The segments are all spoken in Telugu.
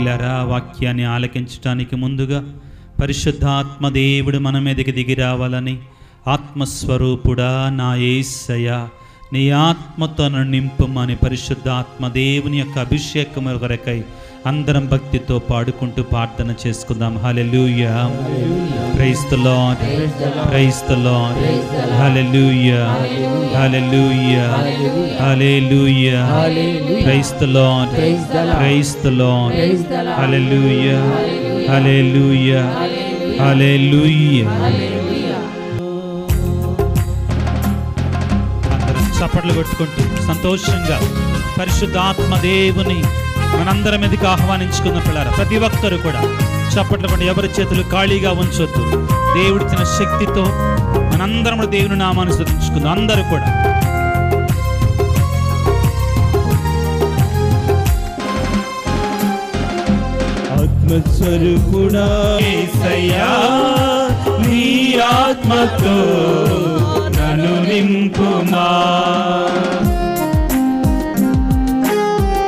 ప్రియులారా, వాక్యాన్ని ఆలకించటానికి ముందుగా పరిశుద్ధాత్మ దేవుడు మన మీదకి దిగి రావాలని, ఆత్మస్వరూపుడా నా యేసయ్యా నీ ఆత్మతో నింపుమని పరిశుద్ధాత్మ దేవుని యొక్క అభిషేకం కొరకై అందరం భక్తితో పాడుకుంటూ ప్రార్థన చేసుకుందాం. Hallelujah, praise the Lord, praise the Lord, hallelujah, hallelujah, hallelujah, praise the Lord, praise the Lord, hallelujah, hallelujah, hallelujah. అందరం చప్పట్లు కొట్టుకుంటూ సంతోషంగా పరిశుద్ధాత్మ దేవుని మనందరం మీదకి ఆహ్వానించుకున్న పిల్లలు ప్రతి ఒక్కరు కూడా చప్పట్లు కొట్టి ఎవరి చేతులు ఖాళీగా ఉంచొద్దు. దేవుడిచ్చిన శక్తితో మనందరం దేవుని నామాన్ని స్తుతించుకుందాం. అందరూ కూడా ఆత్మస్వరూపుడా యేసయ్యా నీ ఆత్మతో నన్ను నింపుమా.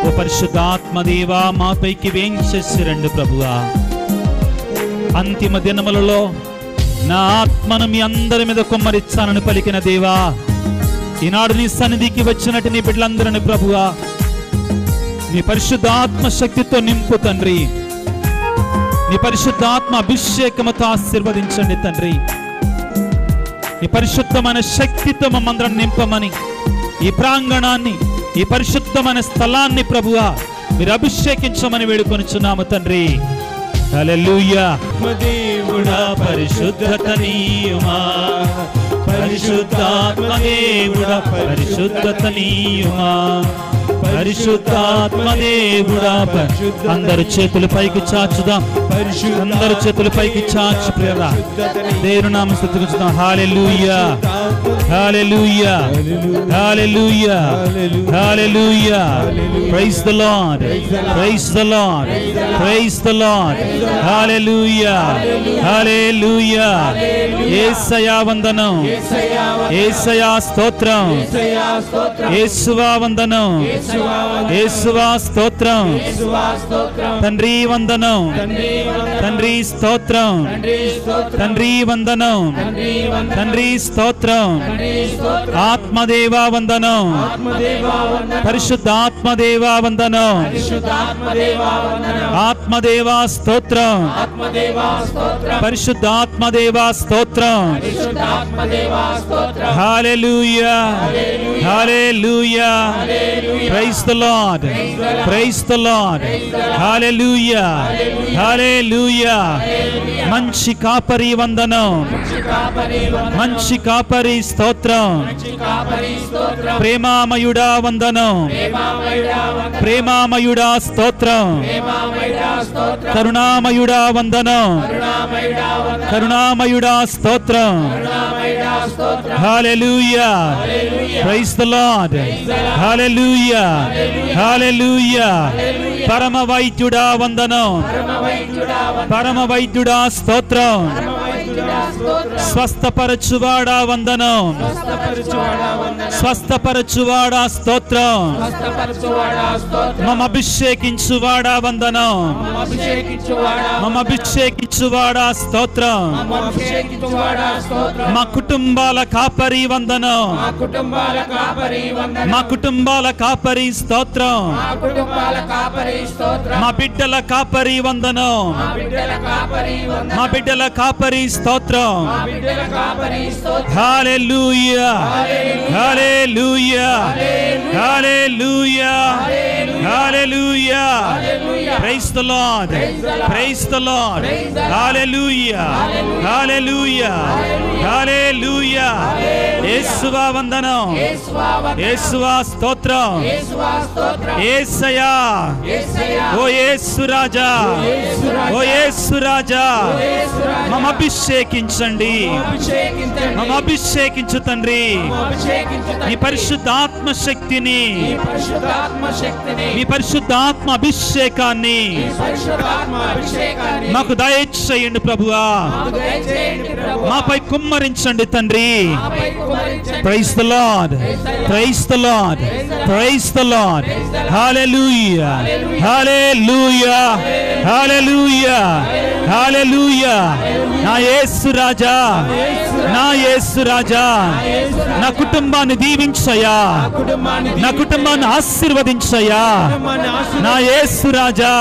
ఓ పరిశుద్ధాత్మ దేవా, మాపైకి వేంచేసి రండి ప్రభువా. అంతిమ దినములలో నా ఆత్మను మీ అందరి మీద కుమ్మరిచ్చానని పలికిన దేవా, ఈనాడు నీ సన్నిధికి వచ్చినట్టు నీ బిడ్డలందరిని ప్రభువా నీ పరిశుద్ధాత్మ శక్తితో నింపు తండ్రి. నీ పరిశుద్ధాత్మ అభిషేకముతో ఆశీర్వదించండి తండ్రి. నీ పరిశుద్ధమైన శక్తితో మమ్మందరం నింపమని, ఈ ప్రాంగణాన్ని, ఈ పరిశుద్ధమైన స్థలాన్ని ప్రభువా మీరు అభిషేకించమని వేడుకొనిచున్నాము తండ్రి. హల్లెలూయా. దేవుడా పరిశుద్ధత నీయుమా, పరిశుద్ధాత్మ దేవుడా పరిశుద్ధత నీయుమా, పరిశుద్ధాత్మ దేవుడా. అందరు చేతులు పైకి చాచుదాం, అందరు చేతులు పైకి చాచు ప్రియరా దేవుని నామమున స్తుతించుదాం. Hallelujah, hallelujah, hallelujah, hallelujah. Praise the Lord, praise the Lord, praise the Lord. Hallelujah, hallelujah. యేసయ్యా వందనం, యేసయ్యా స్తోత్రం, యేసువా వందనం, యేసువా స్తోత్రం, తండ్రి వందనం, తండ్రి స్తోత్రం, తండ్రి వందనం, తండ్రి స్తోత్రం, ఆత్మదేవా వందనం, పరిశుద్ధాత్మదేవా వందనం, ఆత్మదేవా స్తోత్రం, పరిశుద్ధాత్మదేవా స్తోత్రం. Hallelujah, hallelujah. Praise the Lord, praise the Lord. Hallelujah, hallelujah. మంచి కాపరి వందనం, మంచి కాపరి స్తోత్రం, ప్రేమామయుడా వందనం, ప్రేమామయుడా స్తోత్రం, కరుణామయుడా వందనం, కరుణామయుడా స్తోత్రం. హల్లెలూయా, ప్రైజ్ ది లార్డ్, హల్లెలూయా, హల్లెలూయా. పరమ వైద్యుడా వందనం, పరమ వైద్యుడా స్తోత్రం, స్వస్థపరచువాడా వందనం, స్వస్థపరచువాడా స్తోత్రం, మమ అభిషేకించువాడా వందనం, మమ అభిషేకించువాడా స్తోత్రం, మా కుటుంబాల కాపరి వందనం, మా కుటుంబాల కాపరి స్తోత్రం, మా బిడ్డల కాపరి వందనం, మా బిడ్డల కాపరి స్తోత్రం. Hallelujah, hallelujah, hallelujah, hallelujah. Praise the Lord, praise the Lord. Hallelujah, hallelujah, hallelujah. యేసువా వందనం, యేసువా స్తోత్రం, యేసయ్యా, ఓ యేసు రాజా, ఓ యేసు రాజా. మమ అభిషేకించండి, మమ అభిషేకించు తండ్రి. నీ పరిశుద్ధాత్మ శక్తిని, నీ పరిశుద్ధాత్మ అభిషేకాన్ని అభిషేకాన్ని మాకు దయచేయండి ప్రభువా, మాపై కుమ్మరించండి తండ్రి. Praise the Lord, praise the Lord, praise the Lord. Hallelujah, hallelujah, hallelujah, hallelujah. నా యేసు రాజా, నా యేసు రాజా, నా కుటుంబాన్ని దీవించయ్యా, నా కుటుంబాన్ని ఆశీర్వదించయ్యా. నా యేసు రాజా,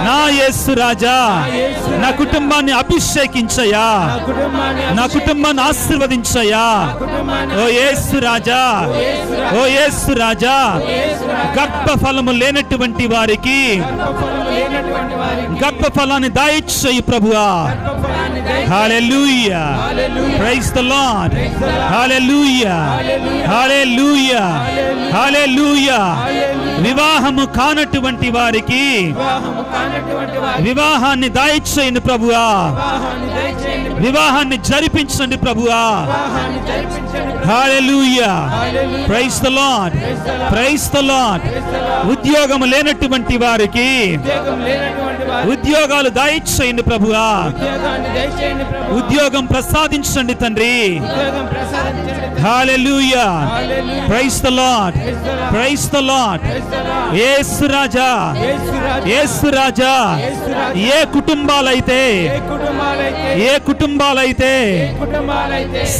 నా యేసు రాజా, నా కుటుంబాన్ని అభిషేకించయ్యా, నా కుటుంబాన్ని ఆశీర్వదించయ్యా. ఓ యేసు రాజా, ఓ యేసు రాజా, గర్భఫలము లేనటువంటి వారికి గర్భఫలాన్ని దయచేయి ప్రభువా. Hallelujah, praise the Lord, hallelujah, hallelujah, hallelujah. వివాహము కానటువంటి వారికి వివాహాన్ని దయచేయండి ప్రభువా, వివాహాన్ని జరిపించండి ప్రభువా. Hallelujah, praise the Lord, praise the Lord. ఉద్యోగము లేనటువంటి వారికి ఉద్యోగాలు దయచేయండి ప్రభువా, ఉద్యోగం ప్రసాదించండి తండ్రి. Hallelujah, praise the Lord, praise the Lord. Yesu రాజా, యేసు రాజా, ఏ కుటుంబాలైతే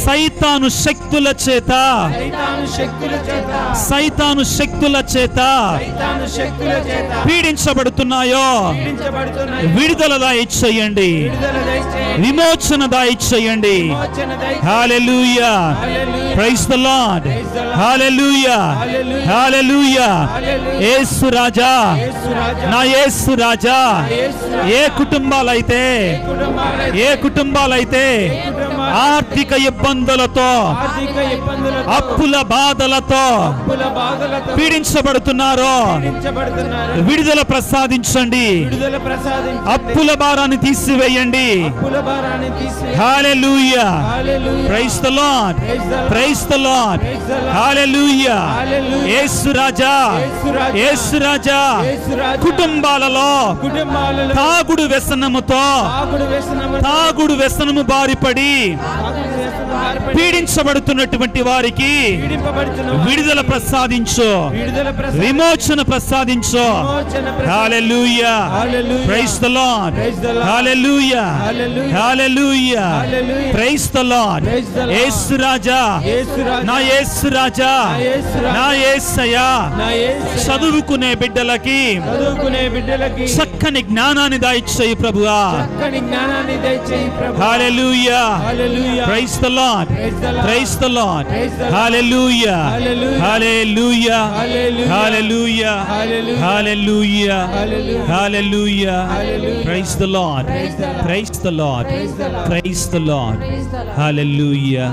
సైతాను శక్తుల చేత పీడించబడుతున్నాయో విడుదల దయచేయండి, విమోచన దయచేయండి. Hallelujah, praise the Lord, hallelujah, hallelujah. Yesu రాజా, నా యేసు రాజా, ఏ కుటుంబాలైతే ఆర్థిక ఇబ్బందులతో అప్పుల బాధలతో పీడించబడుతున్నారో విడుదల ప్రసాదించండి, అప్పుల భారాన్ని తీసివేయండి. Hallelujah, praise the Lord, praise the Lord. Hallelujah. Yesu రాజా, యేసు రాజా, కుటుంబాలలో తాగుడు వ్యసనము బారిపడి పీడించబడుతున్నటువంటి వారికి విడుదల ప్రసాదించు, విమోచన ప్రసాదించు. Hallelujah, praise the Lord, hallelujah, hallelujah, praise the Lord. Yesu రాజా, నా యేసు రాజా, నా యేసయ్యా, చదువుకునే బిడ్డలకి చక్కని జ్ఞానాన్ని దయచేయి ప్రభువా. Hallelujah, praise the Lord, praise the Lord. Hallelujah, hallelujah, hallelujah, hallelujah, hallelujah. Praise the Lord, praise the Lord, praise the Lord. Hallelujah,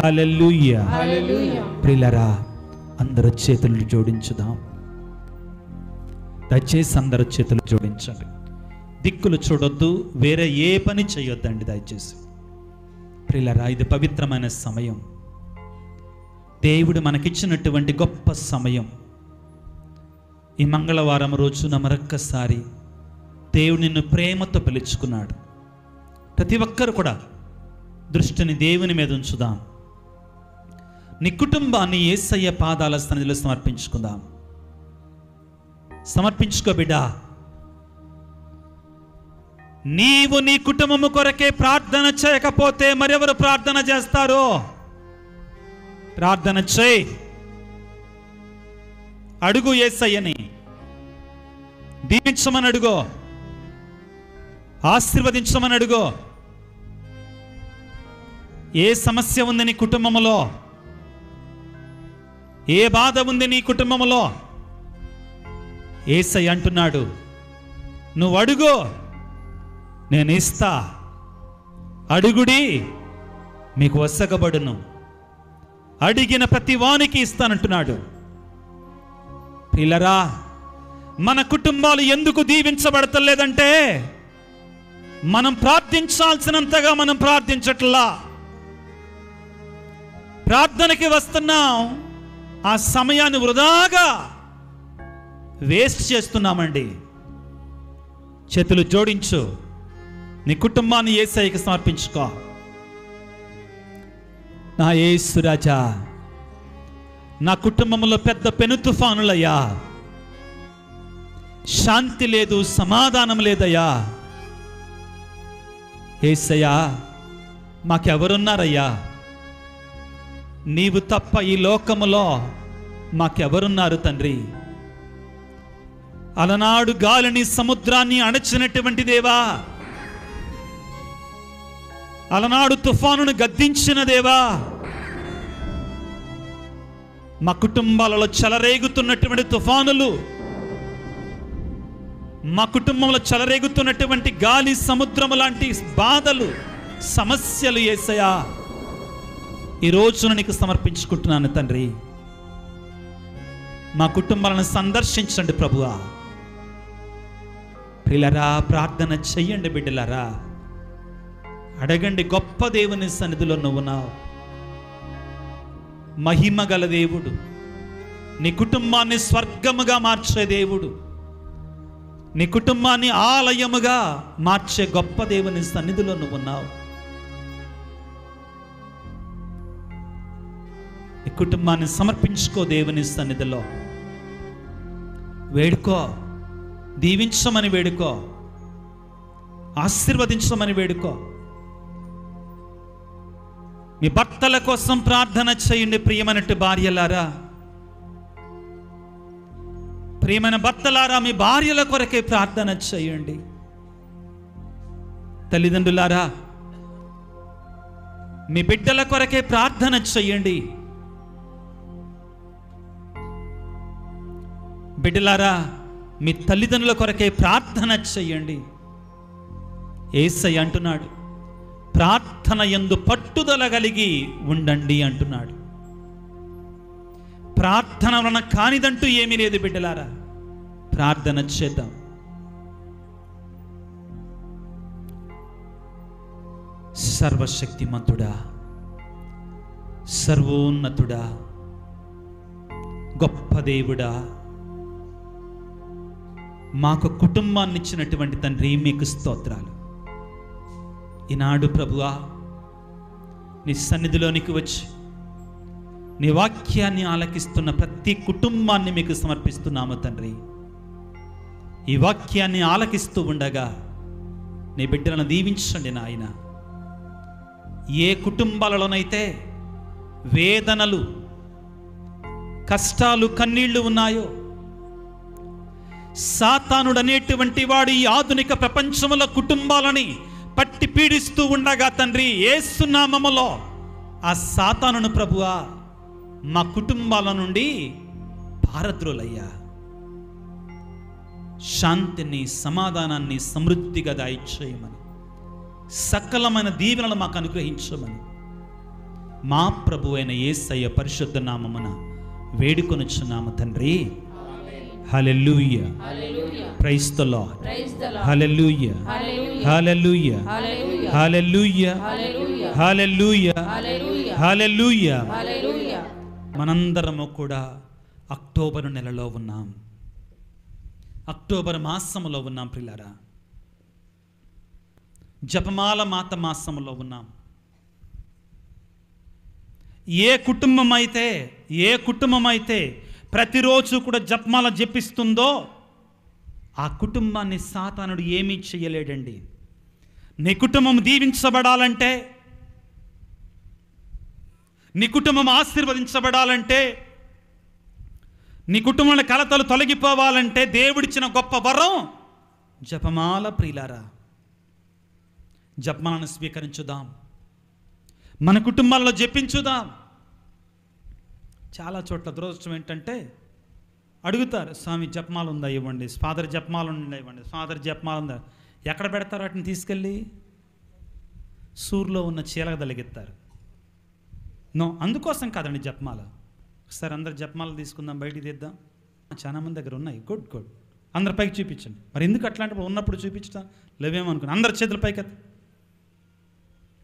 hallelujah. ప్రియులారా, అందరూ చేతులు జోడించుదాం. దయచేసి అందరూ చేతులు జోడించండి. దిక్కులు చూడొద్దు, వేరే ఏ పని చేయొద్దండి దయచేసి. ప్రియులారా, ఇది పవిత్రమైన సమయం, దేవుడు మనకిచ్చినటువంటి గొప్ప సమయం. ఈ మంగళవారం రోజున మరొక్కసారి దేవుడు నిన్ను ప్రేమతో పిలుచుకున్నాడు. ప్రతి ఒక్కరు కూడా దృష్టిని దేవుని మీద ఉంచుదాం. నీ కుటుంబాన్ని యేసయ్య పాదాల సన్నిధిలో సమర్పించుకుందాం. సమర్పించుకో బిడ్డా. నీవు నీ కుటుంబము కొరకే ప్రార్థన చేయకపోతే మరెవరు ప్రార్థన చేస్తారో? ప్రార్థన చేయి, అడుగు యేసయ్యని, దీవించమని అడుగో, ఆశీర్వదించమని అడుగో. ఏ సమస్య ఉంది నీ కుటుంబంలో, ఏ బాధ ఉంది నీ కుటుంబంలో, యేసయ్య అంటున్నాడు, నువ్వు అడుగు, నేను ఇస్తా. అడుగుడి, మీకు వసగబడును. అడిగిన ప్రతి వానికి ఇస్తానంటున్నాడు. పిల్లరా, మన కుటుంబాలు ఎందుకు దీవించబడతలేదంటే మనం ప్రార్థించాల్సినంతగా మనం ప్రార్థించట్లా. ప్రార్థనకి వస్తున్నాం, ఆ సమయాన్ని వృధాగా వేస్ట్ చేస్తున్నామండి. చేతులు జోడించు, నీ కుటుంబాన్ని యేసయ్యకి సమర్పించుకో. నా యేసు రాజా, నా కుటుంబంలో పెద్ద పెను తుఫానులయ్యా, శాంతి లేదు, సమాధానం లేదయ్యా. యేసయ్యా, మాకెవరున్నారయ్యా? నీవు తప్ప ఈ లోకములో మాకెవరున్నారు తండ్రి? అలనాడు గాలిని, సముద్రాన్ని అణచినటువంటి దేవా, అలనాడు తుఫానును గద్దించిన దేవా, మా కుటుంబాలలో చెలరేగుతున్నటువంటి తుఫానులు, మా కుటుంబంలో చెలరేగుతున్నటువంటి గాలి, సముద్రము లాంటి బాధలు, సమస్యలు యేసయ్యా ఈ రోజున నీకు సమర్పించుకుంటున్నాను తండ్రి. మా కుటుంబాలను సందర్శించండి ప్రభువా. ప్రియులారా, ప్రార్థన చెయ్యండి బిడ్డలారా, అడగండి. గొప్ప దేవుని సన్నిధిలో నువ్వున్నావు, మహిమ గల దేవుడు, నీ కుటుంబాన్ని స్వర్గముగా మార్చే దేవుడు, నీ కుటుంబాన్ని ఆలయముగా మార్చే గొప్ప దేవుని సన్నిధిలో నువ్వున్నావు. నీ కుటుంబాన్ని సమర్పించుకో దేవుని సన్నిధిలో. వేడుకో, దీవించమని వేడుకో, ఆశీర్వదించమని వేడుకో. మీ భర్తల కోసం ప్రార్థన చేయండి ప్రియమైనట్టు భార్యలారా. ప్రియమైన భర్తలారా, మీ భార్యల కొరకే ప్రార్థన చేయండి. తల్లిదండ్రులారా, మీ బిడ్డల కొరకే ప్రార్థన చేయండి. బిడ్డలారా, మీ తల్లిదండ్రుల కొరకే ప్రార్థన చేయండి. యేసయ్య అంటున్నాడు, ప్రార్థన యందు పట్టుదల కలిగి ఉండండి అంటున్నాడు. ప్రార్థన వలన కానిదంటూ ఏమీ లేదు బిడ్డలారా. ప్రార్థన చేద్దాం. సర్వశక్తిమంతుడా, సర్వోన్నతుడా, గొప్ప దేవుడా, మాకు కుటుంబాన్ని ఇచ్చినటువంటి తండ్రి, మీకు స్తోత్రాలు. ఈనాడు ప్రభువా, నీ సన్నిధిలోనికి వచ్చి నీ వాక్యాన్ని ఆలకిస్తున్న ప్రతి కుటుంబాన్ని మీకు సమర్పిస్తున్నాము తండ్రి. ఈ వాక్యాన్ని ఆలకిస్తూ ఉండగా నీ బిడ్డలను దీవించండి నాయన. ఏ కుటుంబాలలోనైతే వేదనలు, కష్టాలు, కన్నీళ్లు ఉన్నాయో, సాతానుడు అనేటువంటి వాడు ఈ ఆధునిక ప్రపంచంలో కుటుంబాలని పట్టి పీడిస్తూ ఉండగా తండ్రి, యేసు నామములో ఆ సాతానును ప్రభువా మా కుటుంబాల నుండి పారద్రోలయ్యా. శాంతిని, సమాధానాన్ని సమృద్ధిగా దయచేయమని, సకలమైన దీవెనలు మాకు అనుగ్రహించమని మా ప్రభు అయిన యేసయ్య పరిశుద్ధ నామమున వేడుకొనుచున్నాము తండ్రి. Hallelujah. Praise the Lord. Hallelujah. Hallelujah. Hallelujah. Hallelujah. Hallelujah. మనందరము కూడా అక్టోబర్ నెలలో ఉన్నాం, అక్టోబర్ మాసములో ఉన్నాం ప్రియులారా. జపమాల మాత మాసములో ఉన్నాం. ఏ కుటుంబం అయితే ప్రతిరోజు కూడా జపమాల జపిస్తుందో ఆ కుటుంబాన్ని సాతానుడు ఏమీ చేయలేడండి. నీ కుటుంబం దీవించబడాలంటే, నీ కుటుంబం ఆశీర్వదించబడాలంటే, నీ కుటుంబంలో కలతలు తొలగిపోవాలంటే దేవుడిచ్చిన గొప్ప వరం జపమాల ప్రియులారా. జపమాలను స్వీకరించుదాం, మన కుటుంబాల్లో జపించుదాం. చాలా చోట్ల దురదృష్టం ఏంటంటే అడుగుతారు, స్వామి జపమాల ఉందా ఇవ్వండి, ఫాదర్ జపమాల ఉందా ఇవ్వండి, ఫాదర్ జపమాల ఉందా. ఎక్కడ పెడతారు వాటిని? తీసుకెళ్ళి సూర్లో ఉన్న చీలకు తలిగిస్తారు. నో, అందుకోసం కాదండి జపమాల. ఒకసారి అందరు జపమాల తీసుకుందాం, బయటికి తీద్దాం. చాలా మంది దగ్గర ఉన్నాయి. గుడ్ గుడ్, అందరు పైకి చూపించండి. మరి ఎందుకు అట్లాంటి ఉన్నప్పుడు చూపించడం లేవేమనుకున్నా? అందరు చేతులు పైకి.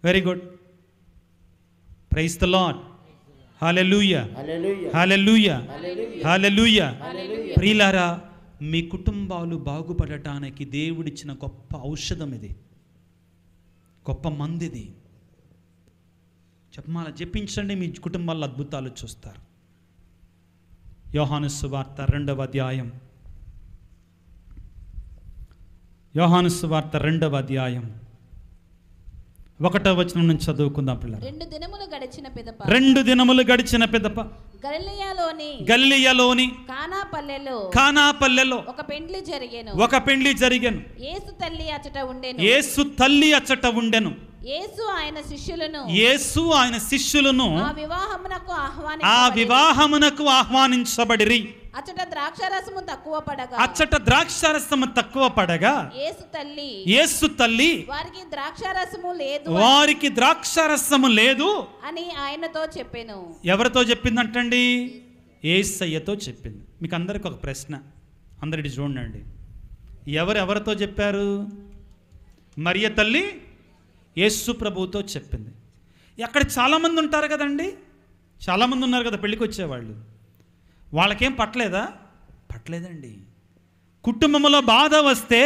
Very good. Praise the Lord. Hallelujah. Hallelujah. Hallelujah. ప్రియులారా, మీ కుటుంబాలు బాగుపడటానికి దేవుడిచ్చిన గొప్ప ఔషధం ఇది, గొప్ప మందిది. చెప్పమాల జపించండి, మీ కుటుంబాల్లో అద్భుతాలు చూస్తారు. యోహాను సువార్త 2వ అధ్యాయం, యోహాను సువార్త 2వ అధ్యాయం 1వ వచనం నుంచి చదువుకుందాం పిల్లలు. 2 దినములు గడిచిన పిదప గలిలయలోని కానా పల్లెలో ఒక పెండ్లి జరిగెను. యేసు తల్లి అచ్చట ఉండెను. యేసు ఆయన శిష్యులను ఆ వివాహమునకు ఆహ్వానించబడిరి. అచ్చట ద్రాక్షారసము తక్కువ పడగా యేసు తల్లి వారికి ద్రాక్షారసము లేదు అని ఆయనతో చెప్పెను. ఎవరితో చెప్పిందంటండి? యేసయ్యతో చెప్పింది. మీకు అందరికి ఒక ప్రశ్న, అందరిటి చూడండి. ఎవరితో చెప్పారు? మరియ తల్లి యేసు ప్రభువుతో చెప్పింది. అక్కడ చాలామంది ఉంటారు కదండి, చాలామంది ఉన్నారు కదా పెళ్ళికి వచ్చేవాళ్ళు. వాళ్ళకేం పట్టలేదా? పట్టలేదండి. కుటుంబంలో బాధ వస్తే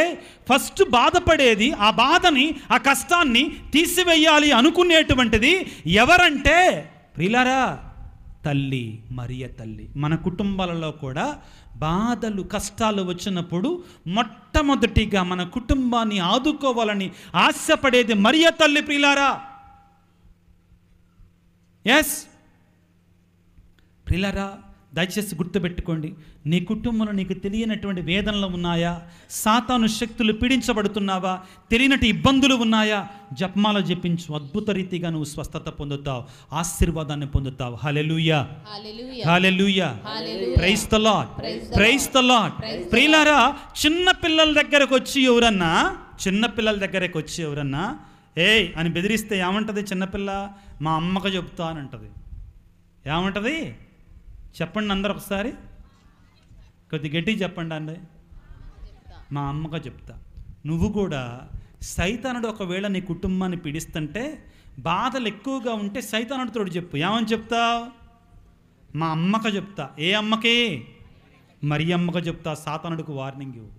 ఫస్ట్ బాధపడేది, ఆ బాధని, ఆ కష్టాన్ని తీసివేయాలి అనుకునేటువంటిది ఎవరంటే ప్రియులారా, తల్లి, మరియ తల్లి. మన కుటుంబాలలో కూడా బాధలు కష్టాలు వచ్చినప్పుడు మొట్టమొదటిగా మన కుటుంబాన్ని ఆదుకోవాలని ఆశపడేది మరియ తల్లి ప్రియులారా. ఎస్ ప్రియులారా, దయచేసి గుర్తుపెట్టుకోండి. నీ కుటుంబంలో నీకు తెలియనటువంటి వేదనలు ఉన్నాయా? సాతాను శక్తులు పీడించబడుతున్నావా? తెలియనట్టు ఇబ్బందులు ఉన్నాయా? జపమాల జపించు, అద్భుత రీతిగా నువ్వు స్వస్థత పొందుతావు, ఆశీర్వాదాన్ని పొందుతావు. Hallelujah, hallelujah, praise the Lord, praise the Lord. ప్రియులారా, చిన్న పిల్లల దగ్గరకు వచ్చి ఎవరన్నా ఏయ్ అని బెదిరిస్తే ఏమంటది చిన్నపిల్ల? మా అమ్మకు చెప్తా అని అంటది. ఏమంటది చెప్పండి అందరు ఒకసారి, కొద్ది గట్టిగా చెప్పండి అండి. మా అమ్మగా చెప్తా. నువ్వు కూడా సైతానుడు ఒకవేళ నీ కుటుంబాన్ని పీడిస్తుంటే, బాధలు ఎక్కువగా ఉంటే సైతానుడితో చెప్పు. ఏమని చెప్తావు? మా అమ్మకు చెప్తా. ఏ అమ్మకి? మరి అమ్మకు చెప్తా. సాతానుడికి వార్నింగ్ ఇవ్వు,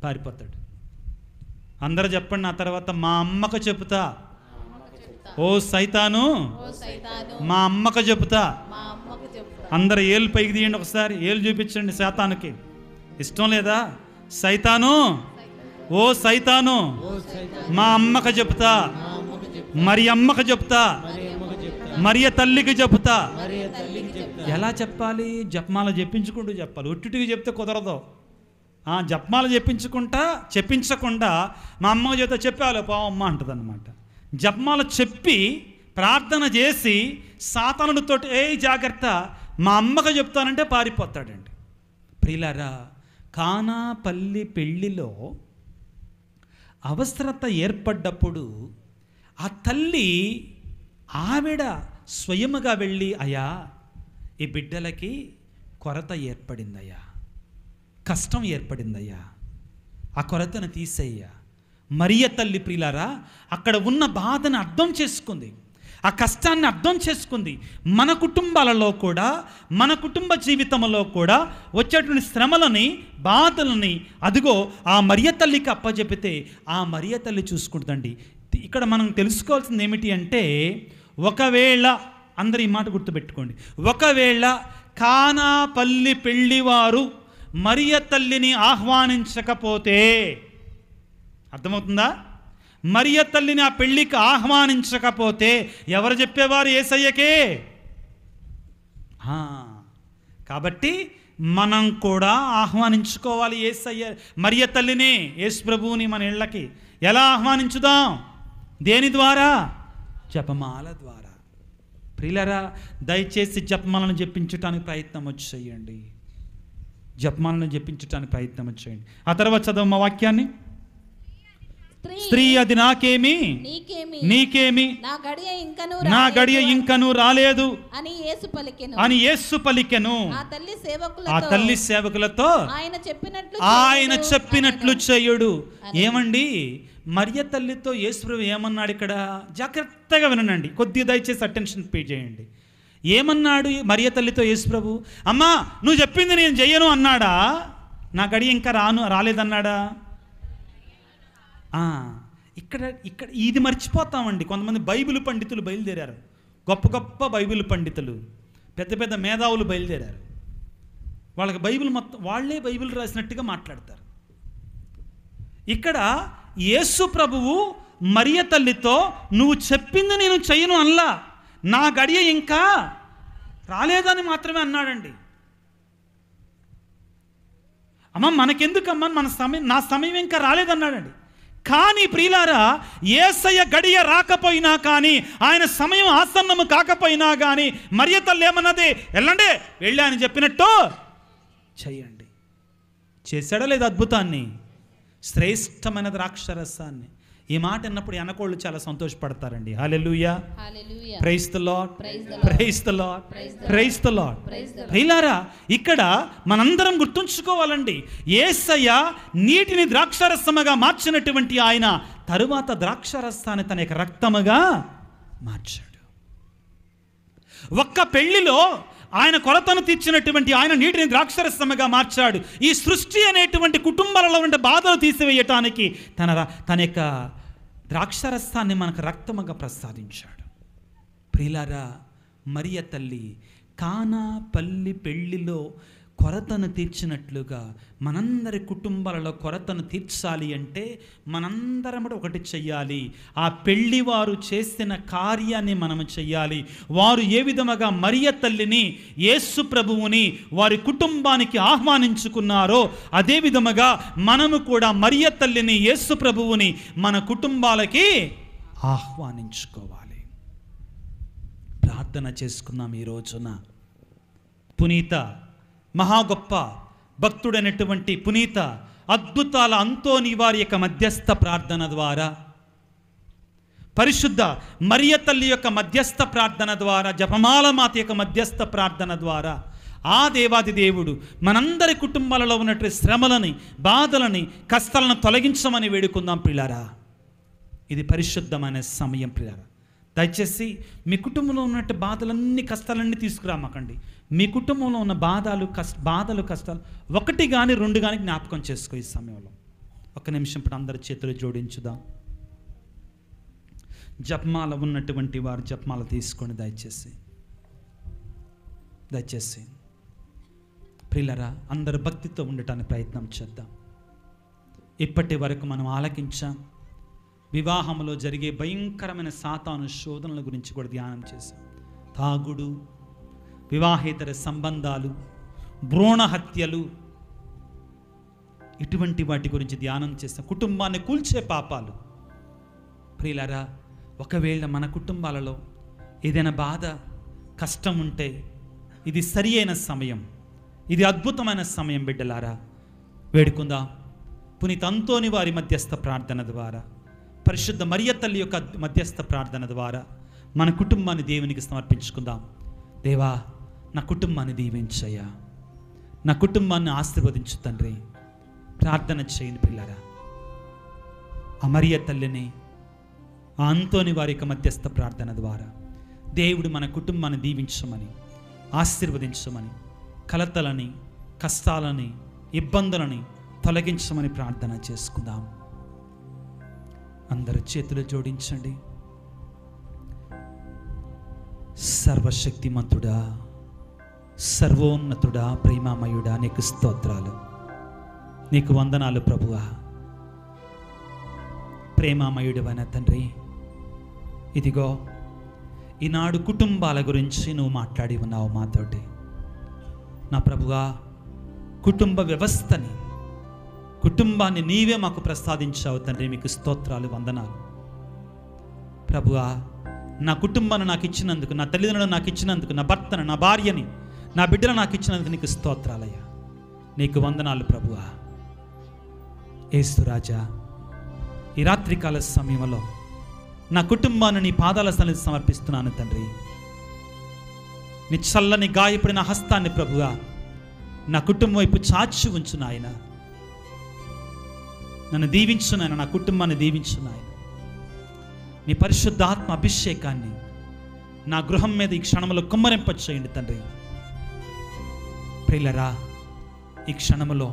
పారిపోతాడు. అందరూ చెప్పండి నా తర్వాత, మా అమ్మకు చెప్తా. ఓ సైతాను, మా అమ్మకు చెప్తా. అందరు ఏళ్ళు పైకి తీయండి ఒకసారి, ఏళ్ళు చూపించండి. శాతానికి ఇష్టం లేదా? సైతాను, ఓ సైతాను, మా అమ్మకు చెప్తా, మరి అమ్మకు చెప్తా, మరియ తల్లికి చెప్తా. ఎలా చెప్పాలి? జపమాల చెప్పించుకుంటూ చెప్పాలి. ఒట్టిటికి చెప్తే కుదరదు. జపమాల చెప్పించకుండా మా అమ్మకు చెప్తే చెప్పాలి పావమ్మ అంటది అనమాట. జపమాల చెప్పి ప్రార్థన చేసి సాతానుడితో ఏ జాగ్రత్త, మా అమ్మకు చెప్తానంటే పారిపోతాడండి. ప్రియులారా, కానాపల్లి పెళ్లిలో అవసరత ఏర్పడ్డప్పుడు ఆ తల్లి ఆవిడ స్వయముగా వెళ్ళి, అయ్యా ఈ బిడ్డలకి కొరత ఏర్పడిందయ్యా, కష్టం ఏర్పడిందయ్యా, ఆ కొరతను తీసేయ్యా. మరియ తల్లి ప్రియులారా అక్కడ ఉన్న బాధను అర్థం చేసుకుంది, ఆ కష్టాన్ని అర్థం చేసుకుంది. మన కుటుంబాలలో కూడా, మన కుటుంబ జీవితంలో కూడా వచ్చేటువంటి శ్రమలని, బాధలని అదిగో ఆ మరియ తల్లికి అప్పచెపితే ఆ మరియ తల్లి చూసుకుంటుందండి. ఇక్కడ మనం తెలుసుకోవాల్సింది ఏమిటి అంటే, ఒకవేళ అందరూ ఈ మాట గుర్తుపెట్టుకోండి, ఒకవేళ కానాపల్లి పెళ్లివారు మరియ తల్లిని ఆహ్వానించకపోతే, అర్థమవుతుందా? మరియ తల్లిని ఆ పెళ్లికి ఆహ్వానించకపోతే ఎవరు చెప్పేవారు? యేసయ్యకే. కాబట్టి మనం కూడా ఆహ్వానించుకోవాలి యేసయ్య, మరియ తల్లిని, యేసు ప్రభువుని మన ఇళ్ళకి. ఎలా ఆహ్వానించుదాం? దేని ద్వారా? జపమాల ద్వారా. ప్రియులారా, దయచేసి జపమాలను జపించడానికి ప్రయత్నం చేయండి. జపమాలను జపించడానికి ప్రయత్నం చేయండి. ఆ తర్వాత చదవమ్మ వాక్యాన్ని. స్త్రీ అది నాకేమి, నీకేమి, నా గడియ ఇంకను రాలేదు అని యేసు పలికెను. ఆ తల్లి సేవకులతో ఆయన చెప్పినట్లు చేయుడు. ఏమండి, మరియ తల్లితో యేసు ప్రభు ఏమన్నాడు ఇక్కడ? జాగ్రత్తగా వినండి, కొద్దిగా దయచేసి అటెన్షన్ పే చేయండి. ఏమన్నాడు మరియ తల్లితో యేసు ప్రభు? అమ్మా నువ్వు చెప్పింది నేను చెయ్యను అన్నాడా? నా గడియ ఇంకా రాలేదన్నాడా? ఇక్కడ ఇది మర్చిపోతామండి. కొంతమంది బైబిల్ పండితులు బయలుదేరారు, గొప్ప గొప్ప బైబిల్ పండితులు, పెద్ద పెద్ద మేధావులు బయలుదేరారు. వాళ్ళకి బైబిల్ మొత్తం వాళ్ళే బైబిల్ రాసినట్టుగా మాట్లాడతారు. ఇక్కడ యేసు ప్రభువు మరియ తల్లితో నువ్వు చెప్పింది నేను చెయ్యను అల్లా, నా గడియ ఇంకా రాలేదని మాత్రమే అన్నాడండి. అమ్మ మనకెందుకమ్మా, నా సమయం ఇంకా రాలేదన్నాడండి. కానీ ప్రియులారా, యేసయ్య గడియ రాకపోయినా కానీ, ఆయన సమయం ఆసన్నము కాకపోయినా కానీ మరియ తల్లి ఏమన్నది? వెళ్ళండి, వెళ్ళి అని చెప్పినట్టు చెయ్యండి. చేశాడా లేదా అద్భుతాన్ని? శ్రేష్టమైన ద్రాక్షరసాన్ని. ఈ మాట విన్నప్పుడు ఎనకోళ్ళు చాలా సంతోషపడతారండి. Hallelujah, praise the Lord, praise the Lord, praise the Lord. ప్రియులారా, ఇక్కడ మనందరం గుర్తుంచుకోవాలండి, యేసయ్య నీటిని ద్రాక్షరసముగా మార్చినటువంటి ఆయన తరువాత ద్రాక్షరసాన్ని తన యొక్క రక్తముగా మార్చాడు. ఒక్క పెళ్లిలో ఆయన కొరతను తీర్చినటువంటి ఆయన నీటిని ద్రాక్షరసముగా మార్చాడు. ఈ సృష్టి అనేటువంటి కుటుంబాలలో ఉండే బాధలు తీసివేయటానికి తన యొక్క ద్రాక్షరసాన్ని మనకు రక్తముగా ప్రసాదించాడు. ప్రియులారా, మరియ తల్లి కానా పల్లి పెళ్లిలో కొరతను తీర్చినట్లుగా మనందరి కుటుంబాలలో కొరతను తీర్చాలి అంటే మనందరం కూడా ఒకటి చెయ్యాలి. ఆ పెళ్లి వారు చేసిన కార్యాన్ని మనం చెయ్యాలి. వారు ఏ విధముగా మరియ తల్లిని, యేసు ప్రభువుని వారి కుటుంబానికి ఆహ్వానించుకున్నారో అదే విధముగా మనము కూడా మరియ తల్లిని, యేసు ప్రభువుని మన కుటుంబాలకి ఆహ్వానించుకోవాలి. ప్రార్థన చేసుకుందాం. ఈ రోజున పునీత మహా గొప్ప భక్తుడైనటువంటి పునీత అద్భుతాల అంతోని వారి యొక్క మధ్యస్థ ప్రార్థన ద్వారా, పరిశుద్ధ మరియ తల్లి యొక్క మధ్యస్థ ప్రార్థన ద్వారా, జపమాల మాత యొక్క మధ్యస్థ ప్రార్థన ద్వారా ఆ దేవాది దేవుడు మనందరి కుటుంబాలలో ఉన్నటువంటి శ్రమలని, బాధలని, కష్టాలను తొలగించమని వేడుకుందాం ప్రియులారా. ఇది పరిశుద్ధమైన సమయం ప్రియులారా. దయచేసి మీ కుటుంబంలో ఉన్నట్టు బాధలన్నీ, కష్టాలన్నీ తీసుకురామకండి. మీ కుటుంబంలో ఉన్న బాధలు కష్టాలు ఒకటి కానీ రెండు కానీ జ్ఞాపకం చేసుకో. ఈ సమయంలో ఒక నిమిషం ఇప్పుడు అందరి చేతులు జోడించుదాం. జపమాల ఉన్నటువంటి వారు జపమాల తీసుకోండి. దయచేసి ప్రియులారా, అందరు భక్తితో ఉండటానికి ప్రయత్నం చేద్దాం. ఇప్పటి వరకు మనం ఆలకించాం. వివాహంలో జరిగే భయంకరమైన సాతాను శోధనల గురించి కూడా ధ్యానం చేశాం. తాగుడు, వివాహేతర సంబంధాలు, భ్రూణ హత్యలు, ఇటువంటి వాటి గురించి ధ్యానం చేస్తాం. కుటుంబాన్ని కూల్చే పాపాలు. ప్రియులారా, ఒకవేళ మన కుటుంబాలలో ఏదైనా బాధ, కష్టం ఉంటే ఇది సరి అయిన సమయం, ఇది అద్భుతమైన సమయం. బిడ్డలారా, వేడుకుందాం. పునీత అంతోని వారి మధ్యస్థ ప్రార్థన ద్వారా, పరిశుద్ధ మరియ తల్లి యొక్క మధ్యస్థ ప్రార్థన ద్వారా మన కుటుంబాన్ని దేవునికి సమర్పించుకుందాం. దేవా, నా కుటుంబాన్ని దీవించయ్యా, నా కుటుంబాన్ని ఆశీర్వదించు తండ్రి. ప్రార్థన చేయండి పిల్లరా. ఆ మరియ తల్లిని, ఆ అంతోని వారి యొక్క మధ్యస్థ ప్రార్థన ద్వారా దేవుడు మన కుటుంబాన్ని దీవించమని, ఆశీర్వదించమని, కలతలని, కష్టాలని, ఇబ్బందులని తొలగించమని ప్రార్థన చేసుకుందాం. అందరి చేతులు జోడించండి. సర్వశక్తిమంతుడా, సర్వోన్నతుడా, ప్రేమామయుడా, నీకు స్తోత్రాలు, నీకు వందనాలు ప్రభువా. ప్రేమామయుడైన తండ్రి, ఇదిగో ఈనాడు కుటుంబాల గురించి నువ్వు మాట్లాడి ఉన్నావు మాతోటి. నా ప్రభువా, కుటుంబ వ్యవస్థని, కుటుంబాన్ని నీవే మాకు ప్రసాదించావు తండ్రి. మీకు స్తోత్రాలు, వందనాలు ప్రభువా. నా కుటుంబాన్ని నాకు ఇచ్చినందుకు, నా తల్లిదండ్రులను నాకు ఇచ్చినందుకు, నా భర్తను, నా భార్యని, నా బిడ్డను నాకు ఇచ్చినందుకు నీకు స్తోత్రాలయ్యా. నీకు వందనాలు ప్రభువా. యేసురాజా, ఈ రాత్రికాల సమయంలో నా కుటుంబాన్ని నీ పాదాల సన్నిధికి సమర్పిస్తున్నాను తండ్రి. నీ చల్లని గాయపడిన హస్తాన్ని ప్రభువా నా కుటుంబం వైపు చాచి ఉంచు నాయన. నన్ను దీవించు నాయన, నా కుటుంబాన్ని దీవించు నాయన. నీ పరిశుద్ధాత్మ అభిషేకాన్ని నా గృహం మీద ఈ క్షణంలో కుమ్మరింప చేయండి తండ్రి. ప్రియులరా, ఈ క్షణంలో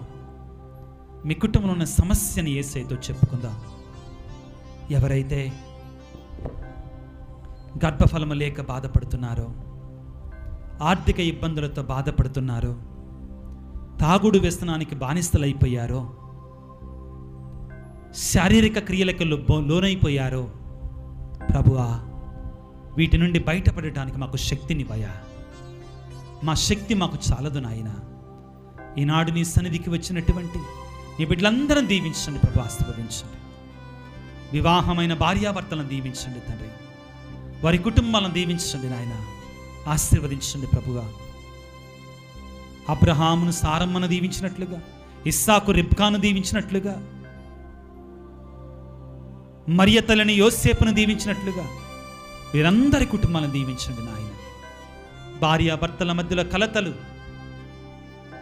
మీ కుటుంబంలో ఉన్న సమస్యని యేసయ్యతో చెప్పుకుందాం. ఎవరైతే గర్భఫలము లేక బాధపడుతున్నారో, ఆర్థిక ఇబ్బందులతో బాధపడుతున్నారో, తాగుడు వ్యసనానికి బానిసలైపోయారో, శారీరక క్రియలకు లోనైపోయారో, ప్రభువా వీటి నుండి బయటపడటానికి మాకు శక్తినివ్వయా. మా శక్తి మాకు చాలదు నాయన. ఈనాడు నీ సన్నిధికి వచ్చినటువంటి నీ బిడ్డలందరం దీవించండి ప్రభు, ఆశీర్వదించండి. వివాహమైన భార్యాభర్తలను దీవించండి తండ్రి, వారి కుటుంబాలను దీవించండి నాయన, ఆశీర్వదించండి ప్రభుగా. అబ్రహామును సారమ్మను దీవించినట్లుగా, ఇస్సాకు రిబ్కాను దీవించినట్లుగా, మరియ తల్లిని యోసేపును దీవించినట్లుగా వీరందరి కుటుంబాలను దీవించండి నాయన. భార్యాభర్తల మధ్యలో కలతలు,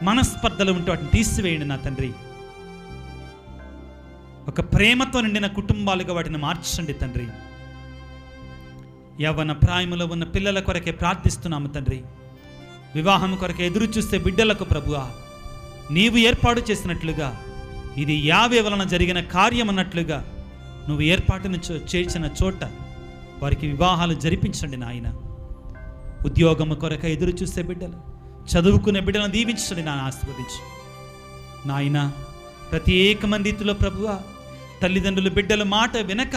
మనస్పర్ధలు ఉంటే వాటిని తీసివేయండి నా తండ్రి. ఒక ప్రేమతో నిండిన కుటుంబాలుగా వాటిని మార్చండి తండ్రి. యవ్వన ప్రాయములో ఉన్న పిల్లల కొరకే ప్రార్థిస్తున్నాము తండ్రి. వివాహం కొరకే ఎదురు చూస్తే బిడ్డలకు ప్రభువా నీవు ఏర్పాటు చేసినట్లుగా, ఇది యావే వలన జరిగిన కార్యం అన్నట్లుగా నువ్వు ఏర్పాటును చేర్చిన చోట వారికి వివాహాలు జరిపించండి నాయన. ఉద్యోగము కొరక ఎదురు చూసే బిడ్డలు, చదువుకునే బిడ్డలను దీవించండి నాన్న, ఆశీర్వదించు నాయన. ప్రత్యేకమైన రీతిలో ప్రభువా తల్లిదండ్రులు బిడ్డల మాట వినక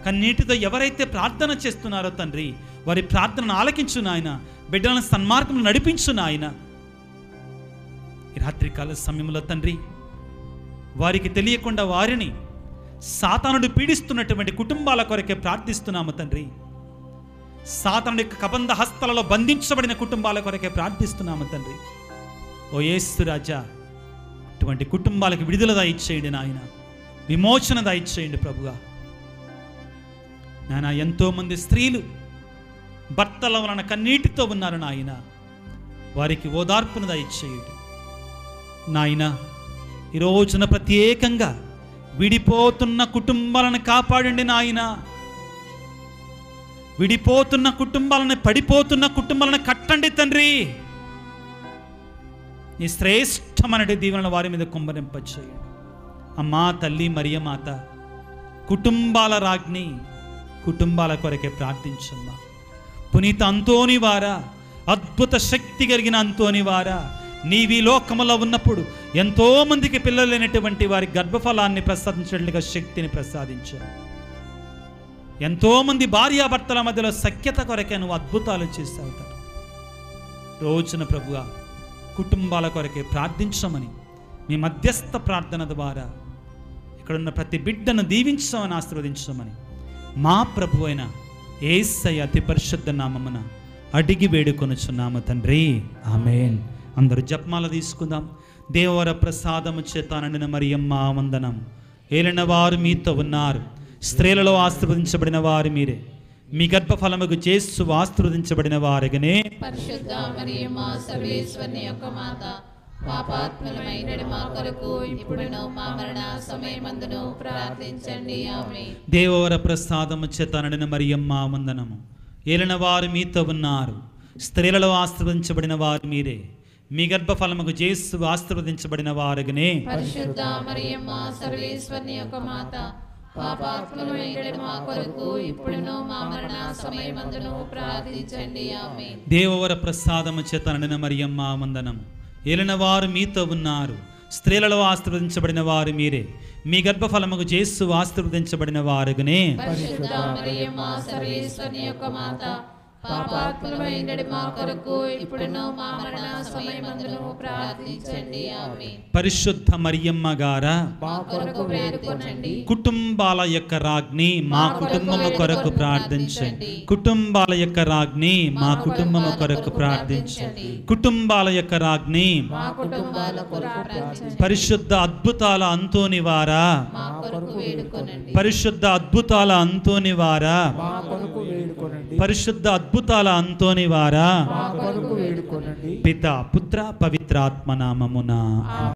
కన్నీటితో ఎవరైతే ప్రార్థన చేస్తున్నారో తండ్రి, వారి ప్రార్థనను ఆలకించు నాయన. బిడ్డలను సన్మార్గంలో నడిపించు నాయన. ఈ రాత్రికాల సమయంలో తండ్రి వారికి తెలియకుండా వారిని సాతానుడు పీడిస్తున్నటువంటి కుటుంబాల కొరకే ప్రార్థిస్తున్నాము తండ్రి. సాతానుడి యొక్క కబంధ హస్తాలలో బంధించబడిన కుటుంబాల కొరకే ప్రార్థిస్తున్నాము తండ్రి. ఓ యేసు రాజా, ఇటువంటి కుటుంబాలకు విడుదల దయచేయండి నాయన, విమోచన దయచేయండి ప్రభుగా. నాయన ఎంతోమంది స్త్రీలు భర్తల వలన కన్నీటితో ఉన్నారు నాయన, వారికి ఓదార్పును దయచేయండి నాయన. ఈ రోజున ప్రత్యేకంగా విడిపోతున్న కుటుంబాలను కాపాడండి నాయన. విడిపోతున్న కుటుంబాలను, పడిపోతున్న కుటుంబాలను కట్టండి తండ్రి. నీ శ్రేష్టమైన దీవెనల వారి మీద కుంభరింపచేయండి. అమ్మా తల్లి మరియ మాత, కుటుంబాల రాజ్ఞి, కుటుంబాల కొరకే ప్రార్థించమ్మా. పునీత అంతోని వారా, అద్భుత శక్తి కలిగిన అంతోని వారా, నీవి లోకములో ఉన్నప్పుడు ఎంతో మందికి పిల్లలు లేనటువంటి వారి గర్భఫలాన్ని ప్రసాదించేట్లుగా శక్తిని ప్రసాదించావు. ఎంతోమంది భార్యాభర్తల మధ్యలో సఖ్యత కొరకే నువ్వు అద్భుతాలు చేశావు. రోజున ప్రభువా కుటుంబాల కొరకే ప్రార్థించమని మీ మధ్యస్థ ప్రార్థన ద్వారా ఇక్కడున్న ప్రతి బిడ్డను దీవించమని, ఆశీర్వదించమని మా ప్రభు అయిన యేసయ్య అతి పరిశుద్ధ నామమున అడిగి వేడుకొనుచున్నాము తండ్రి, ఆమేన్. అందరూ జపమాల తీసుకుందాం. దేవర ప్రసాదము చేత నిండిన మరియమ్మ వందనం. ఏలిన వారు మీతో ఉన్నారు, స్త్రీలలో ఆశీర్వదించబడిన వారు మీరే, మీ గర్భఫలముకు యేసు ఆశీర్వదించబడిన వారుగానే. పరిశుద్ధ మరియమ్మ సర్వేశ్వరుని యొక్క మాత, పాపాత్ములమైన మా కొరకు ఇప్పుడును మా మరణ సమయమందును ప్రార్థించండి, ఆమేన్. దేవర ప్రసాదము చేత నిండిన మరియమ్మ వందనము. ఏలిన వారు మీతో ఉన్నారు, స్త్రీలలో ఆశీర్వదించబడిన వారు మీరే, మీ గర్భఫలముకు యేసు ఆశీర్వదించబడిన వారుగానే. పరిశుద్ధ మరియమ్మ సర్వేశ్వరుని యొక్క మాత, పాపాత్ములమైన మా కొరకు ఇప్పుడును మా మరణ సమయమందును ప్రార్థించండి, ఆమేన్. దేవర ప్రసాదము చేత నిండిన మరియమ్మ వందనము. ఏలిన వారు మీతో ఉన్నారు, స్త్రీలలో ఆశీర్వదించబడిన వారు మీరే, మీ గర్భఫలముకు యేసు ఆశీర్వదించబడిన వారుగానే. పరిశుద్ధ మరియమ్మ సర్వేశ్వరుని యొక్క మాత, పాపాత్ములమైన మా కొరకు ఇప్పుడును మా మరణ సమయమందును ప్రార్థించండి, ఆమేన్. పరిశుద్ధ మరియమ్మ గారా, మా కొరకు వేడుకొనండి. కుటుంబాల యొక్క రాజ్ఞి, మా కుటుంబము కొరకు ప్రార్థించండి. కుటుంబాల యొక్క రాజ్ఞి, మా కుటుంబము కొరకు ప్రార్థించండి. కుటుంబాల యొక్క రాజ్ఞి, మా కుటుంబాల కొరకు ప్రార్థించండి. పరిశుద్ధ అద్భుతాల అంతోని వారా, మా కొరకు వేడుకొనండి. పరిశుద్ధ అద్భుతాల అంతోని వారా, పరిశుద్ధ అద్భుతాల అంతోని వారా, మా కొరకు వేడుకొనండి. పిత పుత్ర పవిత్రాత్మ నామమున.